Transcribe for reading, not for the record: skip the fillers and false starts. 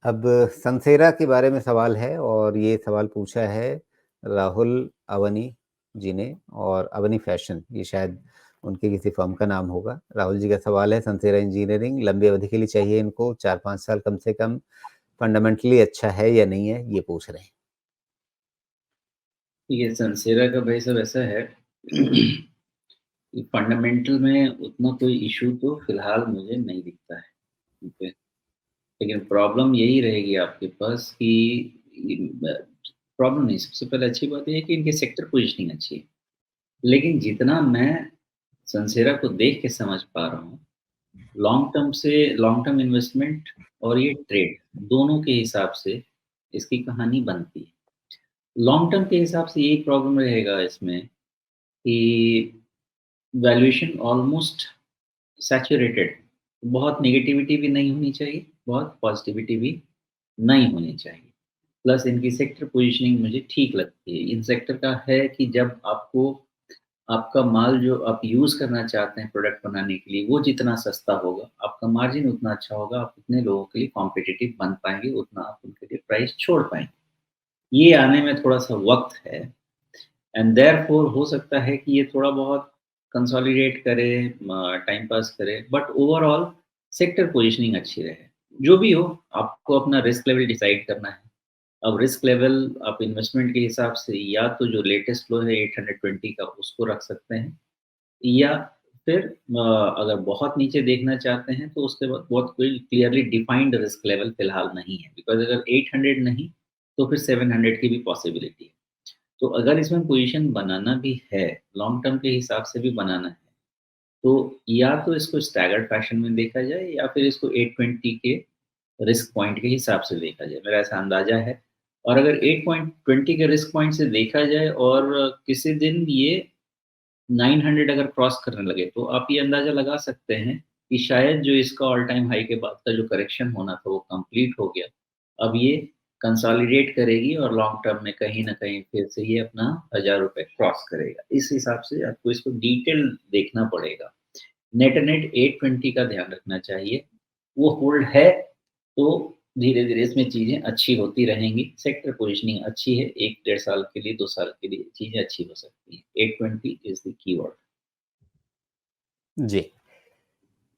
अब सनसेरा के बारे में सवाल है और ये सवाल पूछा है राहुल अवनी जी ने, और अवनी फैशन ये शायद उनके किसी फर्म का नाम होगा। राहुल जी का सवाल है, सनसेरा इंजीनियरिंग लंबी अवधि के लिए चाहिए इनको 4-5 साल कम से कम, फंडामेंटली अच्छा है या नहीं है, ये पूछ रहे हैं। ये सनसेरा का भाई साहब ऐसा है फंडामेंटल में उतना कोई इशू तो फिलहाल मुझे नहीं दिखता है। ओके, लेकिन प्रॉब्लम यही रहेगी आपके पास कि प्रॉब्लम नहीं, सबसे पहले अच्छी बात ये है कि इनकी सेक्टर पोजीशनिंग अच्छी है। लेकिन जितना मैं सनसेरा को देख के समझ पा रहा हूँ, लॉन्ग टर्म इन्वेस्टमेंट और ये ट्रेड दोनों के हिसाब से इसकी कहानी बनती है। लॉन्ग टर्म के हिसाब से यही प्रॉब्लम रहेगा इसमें कि वैल्यूएशन ऑलमोस्ट सैचुरेटेड, बहुत नेगेटिविटी भी नहीं होनी चाहिए, बहुत पॉजिटिविटी भी नहीं होनी चाहिए। प्लस इनकी सेक्टर पोजीशनिंग मुझे ठीक लगती है। इन सेक्टर का है कि जब आपको आपका माल जो आप यूज़ करना चाहते हैं प्रोडक्ट बनाने के लिए, वो जितना सस्ता होगा, आपका मार्जिन उतना अच्छा होगा, आप उतने लोगों के लिए कॉम्पिटिटिव बन पाएँगे, उतना आप उनके लिए प्राइस छोड़ पाएँगे। ये आने में थोड़ा-सा वक़्त है एंड देयरफॉर हो सकता है कि ये थोड़ा बहुत कंसोलिडेट करे, टाइम पास करे, बट ओवरऑल सेक्टर पोजीशनिंग अच्छी रहे। जो भी हो, आपको अपना रिस्क लेवल डिसाइड करना है। अब रिस्क लेवल आप इन्वेस्टमेंट के हिसाब से या तो जो लेटेस्ट लो है 820 का उसको रख सकते हैं, या फिर अगर बहुत नीचे देखना चाहते हैं तो उसके बाद बहुत कोई क्लियरली डिफाइंड रिस्क लेवल फिलहाल नहीं है, बिकॉज़ अगर 800 नहीं तो फिर 700 की भी पॉसिबिलिटी है। तो अगर इसमें पोजीशन बनाना भी है, लॉन्ग टर्म के हिसाब से भी बनाना है, तो या तो इसको स्टैगर्ड फैशन में देखा जाए या फिर इसको 820 के रिस्क पॉइंट के हिसाब से देखा जाए, मेरा ऐसा अंदाज़ा है। और अगर 8.20 के रिस्क पॉइंट से देखा जाए और किसी दिन ये 900 अगर क्रॉस करने लगे, तो आप ये अंदाज़ा लगा सकते हैं कि शायद जो इसका ऑल टाइम हाई के बाद का जो करेक्शन होना था, वो कंप्लीट हो गया। अब ये कंसोलिडेट करेगी और लॉन्ग टर्म में कहीं न कहीं फिर से ये अपना ₹1000 क्रॉस करेगा। इस हिसाब से आपको इसको डिटेल देखना पड़ेगा। नेट नेट 820 का ध्यान रखना चाहिए। वो होल्ड है, तो धीरे-धीरे इसमें चीज़ें अच्छी होती रहेंगी। सेक्टर पोज़ीशनिंग अच्छी है, 1 डेढ़ साल के लिए, 2 साल के लिए चीज़ें अच्छी हो सकती हैं। 820 इज़ द कीवर्ड। जी।